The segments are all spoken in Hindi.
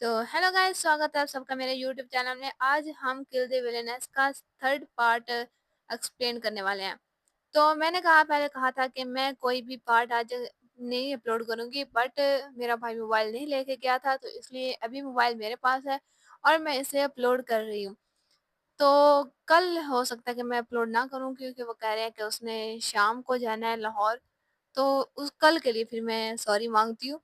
तो हेलो गाइस, स्वागत है आप सबका मेरे यूट्यूब चैनल में। आज हम किल द विलेनेस का थर्ड पार्ट एक्सप्लेन करने वाले हैं। तो मैंने पहले कहा था कि मैं कोई भी पार्ट आज नहीं अपलोड करूंगी, बट मेरा भाई मोबाइल नहीं लेके गया था, तो इसलिए अभी मोबाइल मेरे पास है और मैं इसे अपलोड कर रही हूँ। तो कल हो सकता है कि मैं अपलोड ना करूँ, क्योंकि वो कह रहे हैं कि उसने शाम को जाना है लाहौर। तो उस कल के लिए फिर मैं सॉरी मांगती हूँ।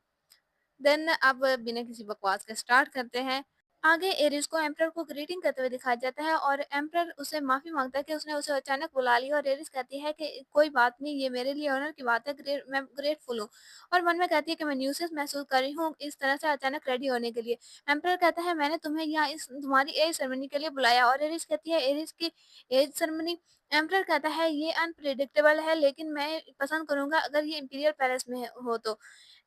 देन अब बिना किसी बकवास के स्टार्ट करते हैं। आगे एरिस को एम्परर को ग्रीटिंग करते हुए दिखाया जाता है और एम्परर उससे माफी मांगता है कि उसने उसे अचानक बुला लिया, और एरिस कहती है कि कोई बात नहीं, ये मेरे लिए ऑनर की बात है, मैं ग्रेटफुल हूँ। और मन में कहती है कि मैं न्यूसेस महसूस कर रही हूँ इस तरह से अचानक रेडी होने के लिए। एम्परर कहता है मैंने तुम्हें यहाँ इस तुम्हारी एज सेरेमनी के लिए बुलाया, और एरिस कहती है एरिस की एज सेरेमनी। एम्परर कहता है ये अनप्रिडिक्टेबल है, लेकिन मैं पसंद करूंगा अगर ये इंपीरियल पैलेस में हो तो।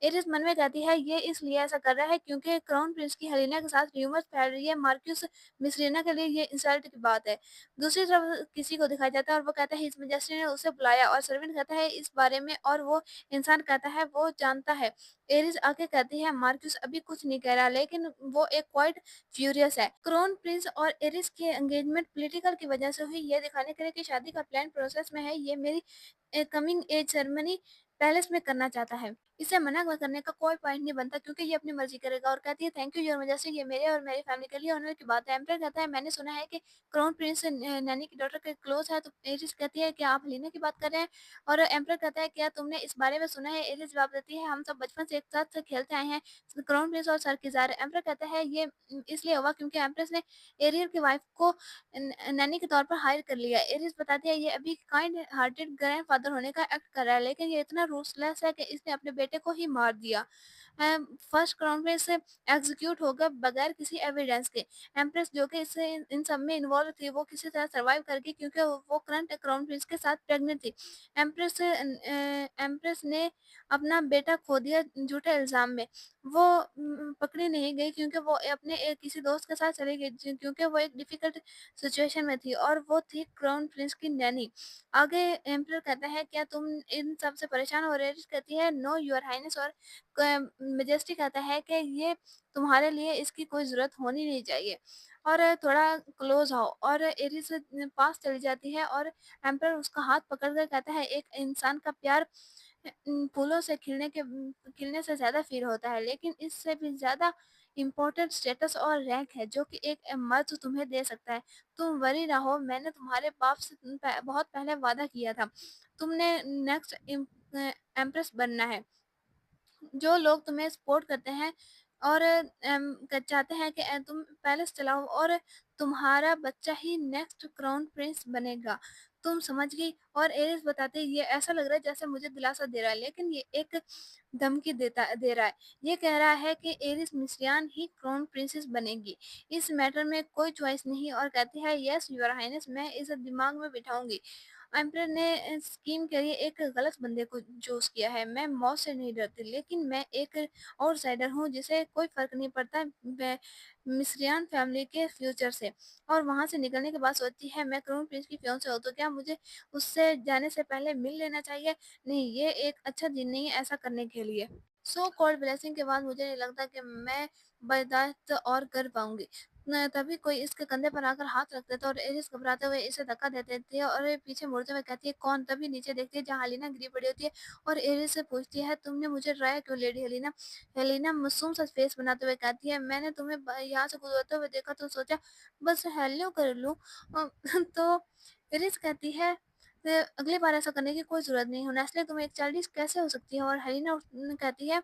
एरिस मन में कहती है ये इसलिए ऐसा कर रहा है क्योंकि क्राउन प्रिंस की हेलेना के साथ र्यूमर्स फैल रही है। मार्क्यूस मिसरीना के लिए ये इंसल्ट की बात है। दूसरी तरफ किसी को दिखाया जाता है और वो कहता है हिज मेजेस्टी ने उसे बुलाया, और सर्वेंट कहता है इस बारे में, और वो इंसान कहता है वो जानता है। एरिस आके कहती है मार्क्यूस अभी कुछ नहीं कह रहा, लेकिन वो एक क्वाइट फ्यूरियस है। क्राउन प्रिंस और एरिस की एंगेजमेंट पॉलिटिकल की वजह से हुई, ये दिखाने के लिए कि शादी का प्लान प्रोसेस में है। ये मेरी कमिंग एज सेरेमनी पैलेस में करना चाहता है। इसे मना करने का कोई पॉइंट नहीं बनता, क्योंकि ये अपनी मर्जी करेगा। और कहती है थैंक यू योर मेजेस्टी, ये मेरे और मेरी फैमिली के लिए ऑनर की बात है। एम्परर कहता है मैंने सुना है कि क्राउन प्रिंस नैनी की डॉटर के क्लोज है। तो एरिस कहती है क्या आप लीना की बात कर रहे हैं? और एम्परर कहता है क्या तुमने इस बारे में सुना है? एरिस जवाब देती है हम सब बचपन से एक साथ खेलते आए हैं, क्राउन प्रिंस और सर की जार। एम्परर कहता है ये इसलिए हुआ क्योंकि एम्प्रेस ने एरियल की वाइफ को नैनी के तौर पर हायर कर लिया। एरिस बताती है ये अभी काइंड हार्टेड ग्रैंडफादर होने का एक्ट कर रहा है, लेकिन ये इतना रूथलेस है कि इसने अपने बेटे को ही मार दिया। फर्स्ट क्राउन प्रिंस एग्जीक्यूट होगा बगैर किसी एविडेंस के। एम्प्रेस जो कि इससे इन सब में इन्वॉल्व थी, वो किसी तरह सर्वाइव कर गई, क्योंकि वो करंट क्राउन प्रिंस के साथ प्रेग्नेंट थी। एम्प्रेस ने अपना बेटा खो दिया झूठे इल्जाम में। वो पकड़ी नहीं गई क्योंकि वो अपने किसी दोस्त के साथ चली गई, क्योंकि वो एक डिफिकल्ट सिचुएशन में थी, और वो थी क्राउन प्रिंस की नैनी। आगे एम्परर कहता है क्या तुम इन सब से परेशान हो रहे हो? कहती है नो योर हाइनेस, और मेजेस्टी कहता है कि ये तुम्हारे लिए इसकी कोई जरूरत होनी नहीं चाहिए, और थोड़ा क्लोज आओ। और एरिस पास चली जाती है, और एम्परर उसका हाथ पकड़कर कहता है एक इंसान का प्यार फूलों से खिलने से ज्यादा फील होता है, लेकिन इससे भी ज्यादा इम्पोर्टेंट स्टेटस और रैंक है जो कि एक मर्द तुम्हें दे सकता है। तुम वरी ना हो, मैंने तुम्हारे बाप से बहुत पहले वादा किया था, तुमने नेक्स्ट एम्प्रेस बनना है। जो लोग तुम्हें सपोर्ट करते हैं और चाहते हैं कि तुम पैलेस चलाओ, और तुम्हारा बच्चा ही नेक्स्ट क्राउन प्रिंस बनेगा। तुम समझ गई? और एरिस बताते ये ऐसा लग रहा है जैसे मुझे दिलासा दे रहा है, लेकिन ये एक धमकी दे रहा है। ये कह रहा है कि एरिस मिस्रियन ही क्राउन प्रिंसेस बनेगी, इस मैटर में कोई चॉइस नहीं। और कहती है यस योर हाइनेस, मैं इसे दिमाग में बिठाऊंगी। एम्परर ने स्कीम के लिए एक गलत बंदे को चूज किया है। मैं मौत से नहीं डरती, लेकिन मैं एक आउटसाइडर हूँ जिसे कोई फर्क नहीं पड़ता मिस्रियन फैमिली के फ्यूचर से। और वहां से निकलने के बाद सोचती है मैं क्राउन प्रिंस की फियांसे हूँ, तो क्या मुझे उससे जाने से पहले मिल लेना चाहिए? नहीं, ये एक अच्छा दिन नहीं है ऐसा करने के लिए। सो कॉल्ड ब्लेसिंग के बाद मुझे नहीं लगता कि मैं बर्दाश्त और कर पाऊंगी। तभी कोई इसके कंधे पर आकर हाथ रख देता, और एरिस घबराते हुए इसे धक्का दे देती है, और ये पीछे मुड़ते हुए कहती है कौन? तभी नीचे देखती है जहाँ हेलिना गिरी पड़ी होती है, और एरिस से पूछती है तुमने मुझे डराया क्यों लेडी हेलिना? हेलिना मासूम सा फेस बनाते हुए कहती है मैंने तुम्हें यहाँ से गुजरते हुए देखा तो सोचा बस हेलो कर लूं। तो एरिस कहती है अगली बार ऐसा करने की कोई जरूरत नहीं होना, इसलिए तुम एक चाइल्डिश कैसे हो सकती है? और हेलिना कहती है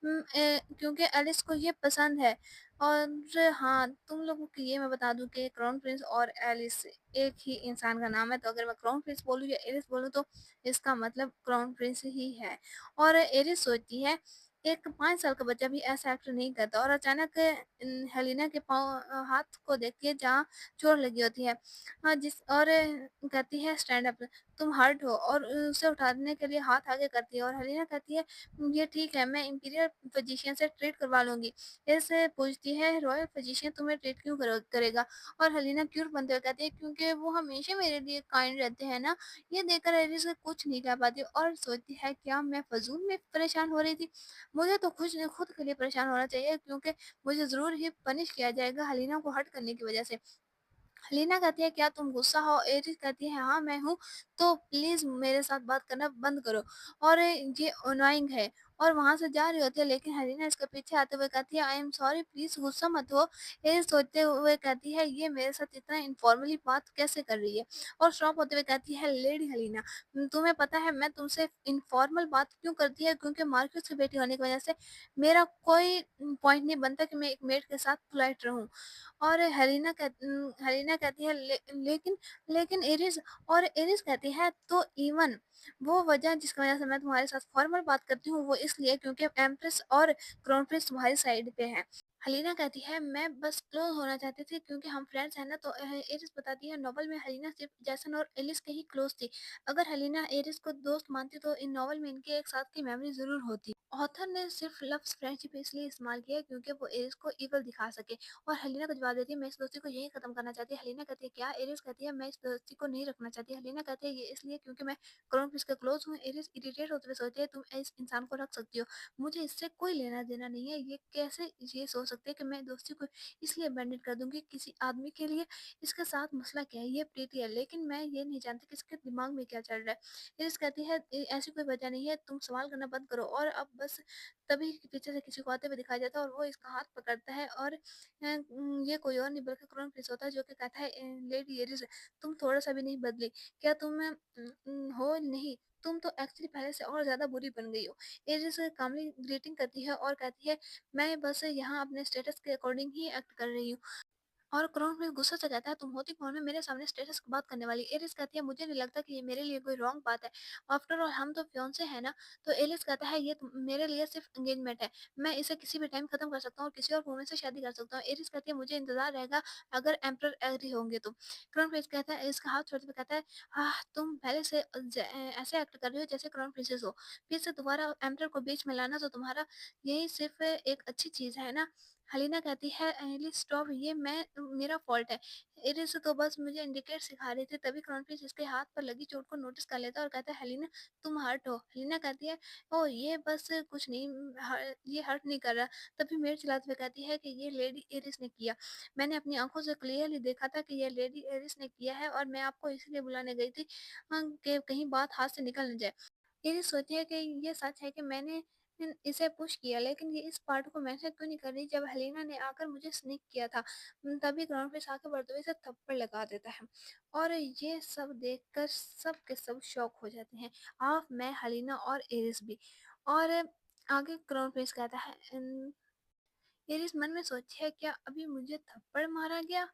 क्योंकि एलिस को ये पसंद है। और हाँ, तुम लोगों को ये मैं बता दूं कि क्राउन प्रिंस और एलिस एक ही इंसान का नाम है, तो अगर मैं क्राउन प्रिंस बोलूँ या एलिस बोलूँ तो इसका मतलब क्राउन प्रिंस ही है। और एलिस सोचती है एक 5 साल का बच्चा भी ऐसा एक्ट नहीं करता। और अचानक हेलिना के पाँव हाथ को देखती है जहाँ चोट लगी होती है। हाँ जिस और कहती है स्टैंड अप। तुम हर्ट हो और उसे उठाने के लिए हाथ आगे करती है और हलीना कहती है ये ठीक है, मैं इंपीरियल फिजिशियन से ट्रीट करवा लूँगी। एरिस पूछती है रॉयल फिजिशियन तुम्हें ट्रीट क्यों करेगा? और हलीना क्यूट बनते हुए कहती है क्योंकि वो हमेशा मेरे लिए काइंड रहते हैं ना। ये देखकर एरिस कुछ नहीं कह पाती और सोचती है क्या मैं फ़िज़ूल में परेशान हो रही थी? मुझे तो खुद के लिए परेशान होना चाहिए क्योंकि मुझे ज़रूर ही पनिश किया जाएगा हलीना को हर्ट करने की वज़ह से। लीना कहती है क्या तुम गुस्सा हो? एरिस कहती है हाँ मैं हूँ, तो प्लीज मेरे साथ बात करना बंद करो और ये अनोइंग है और वहां से जा रही होती है लेकिन हरीना इसके पीछे आते हुए कहती है आई एम सॉरी प्लीज गुस्सा मत हो। एरिस सोचते हुए कहती है ये मेरे साथ इतना इनफॉर्मली बात कैसे कर रही है और शॉक होते हुए कहती है लेडी हलीना तुम्हें पता है मैं तुमसे इनफॉर्मल बात क्यों करती है क्योंकि मार्क्यूस की बेटी होने की वजह से मेरा कोई पॉइंट नहीं बनता कि मैं एक मेड के साथ पोलाइट रहूं। और हेलेना कहती है लेकिन लेकिन एरिस और एरिस कहती है तो इवन वो वजह जिसकी वजह से मैं तुम्हारे साथ फॉर्मल बात करती हूँ वो इसलिए क्योंकि एम्प्रेस और क्राउन प्रिंस तुम्हारी साइड पे है। हलीना कहती है मैं बस क्लोज होना चाहती थी क्योंकि हम फ्रेंड्स हैं ना। तो एरिस बताती है नॉवल में हलीना सिर्फ जैसन और एलिस के ही क्लोज थी। अगर हलीना एरिस को दोस्त मानती तो इन नॉवल में इनके एक साथ की मेमोरी जरूर होती। ऑथर ने सिर्फ लव्स फ्रेंडशिप इसलिए इस्तेमाल किया क्योंकि वो एरिस को इवल दिखा सके। और हलीना को जवाब देती है मैं इस दोस्ती को यही खत्म करना चाहती है। हलीना कहती है क्या? एरिस कहती है मैं इस दोस्ती को नहीं रखना चाहती। हलीना कहती है ये इसलिए क्योंकि मैं क्रोन प्रिंस के क्लोज हूँ। एरिस इरिटेट होते हुए सोचती है तुम इस इंसान को रख सकती हो, मुझे इससे कोई लेना देना नहीं है। ये कैसे ये सोच सकते हैं कि मैं दोस्ती को इसलिए अबैंडन कर दूंगी किसी आदमी के लिए? इसके साथ मसला क्या है? ये प्रीति है लेकिन मैं ये नहीं जानती कि इसके दिमाग में क्या चल रहा है। एरिस कहती है ऐसी कोई वजह नहीं है, तुम सवाल करना बंद करो। और अब बस तभी पीछे से किसी को आते हुए दिखाया जाता है और वो इसका हाथ पकड़ता है और ये कोई और नहीं बल्कि क्रोन प्रिंस होता है जो कि कहता है लेडी एरिस तुम थोड़ा सा भी नहीं बदली। क्या तुम हो नहीं, तुम तो एक्चुअली पहले से और ज्यादा बुरी बन गई हो। एरिस कामली ग्रीटिंग करती है और कहती है मैं बस यहाँ अपने स्टेटस के अकॉर्डिंग ही एक्ट कर रही हूँ। और क्राउन प्रिंस गुस्सा से कहता है तुम होती कौन है मेरे सामने स्टेटस की बात करने वाली? एलिस कहती है मुझे नहीं लगता कि ये मेरे लिए कोई रॉन्ग बात है, आफ्टर ऑल हम तो फियांसे हैं ना। तो एलिस कहता है ये मेरे लिए सिर्फ एंगेजमेंट है, मैं इसे किसी भी टाइम खत्म कर सकता हूँ और किसी और वुमन से शादी कर सकता हूँ। एलिस कहती है मुझे इंतजार रहेगा अगर एम्पर एग्री होंगे तो। क्राउन प्रिंस कहता है इसका हाथ छोड़ते हुए कहता है हाँ तुम पहले से ऐसे एक्ट कर रही हो जैसे क्राउन प्रिंसेस हो, फिर से दोबारा एम्पर को बीच में लाना तो तुम्हारा यही सिर्फ एक अच्छी चीज है ना। हलीना कहती है एली स्टॉप, ये मैं मेरा फॉल्ट है। इरिस तो बस मुझे इंडिकेट सिखा रही थी। तभी क्रॉनफिश इसके हाथ पर लगी चोट को नोटिस कर लेता है और कहता है हलीना तुम हर्ट हो। हलीना कहती है ओ ये बस कुछ नहीं, ये हर्ट नहीं कर रहा। तभी मेड चलाते हुए कहती है कि ये लेडी एरिस ने किया, मैंने अपनी आंखों से क्लियरली देखा था कि ये लेडी एरिस ने किया है और मैं आपको इसीलिए बुलाने गई थी कि कहीं बात हाथ से निकल न जाए। ये सोची है कि ये सच है कि मैंने इसे पुश किया, लेकिन ये इस पार्ट को मेंशन क्यों नहीं कर रही जब हेलेना ने आकर मुझे स्निक किया था। तभी ग्राउंड पे आके बढ़ते हुए से थप्पड़ लगा देता है और ये सब देखकर सब के सब शॉक हो जाते हैं, आप मैं हेलेना और एरिस भी। और आगे ग्राउंड पे कहता है एरिस मन में सोची है क्या अभी मुझे थप्पड़ मारा गया?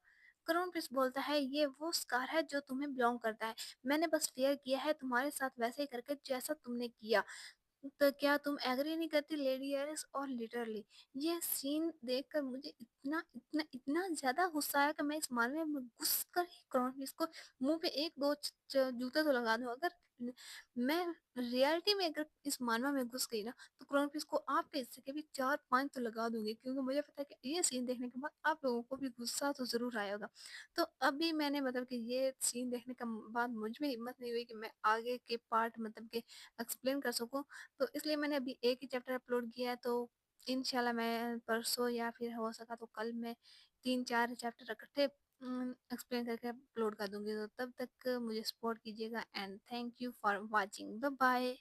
क्राउन प्रिंस बोलता है ये वो स्कार है जो तुम्हें बिलोंग करता है, मैंने बस फेयर किया है तुम्हारे साथ वैसे ही करके जैसा तुमने किया। तो क्या तुम एग्री नहीं करती लेडी एरिस? और लिटरली ये सीन देखकर मुझे इतना इतना इतना ज्यादा गुस्सा आया कि मैं इस मामले में घुस कर ही करूँ इसको, मुंह पे एक दो जूते तो लगा दूं। अगर मैं रियलिटी में अगर इस मानवा में घुस गई ना तो क्राउन प्रिंस को आपके हिस्से के भी 4-5 तो लगा दूंगी क्योंकि मुझे पता है कि ये सीन देखने के बाद आप लोगों को भी गुस्सा तो जरूर आया होगा। तो अभी मैंने मतलब कि ये सीन देखने के बाद मुझ में हिम्मत नहीं हुई कि मैं आगे के पार्ट मतलब के एक्सप्लेन कर सकूं। तो इसलिए मैंने अभी एक ही चैप्टर अपलोड किया है। तो इंशाल्लाह मैं परसों या फिर हो सका तो कल मैं 3-4 चैप्टर इकट्ठे एक्सप्लेन करके अपलोड कर दूंगी। तो तब तक मुझे सपोर्ट कीजिएगा and thank you for watching. Bye bye.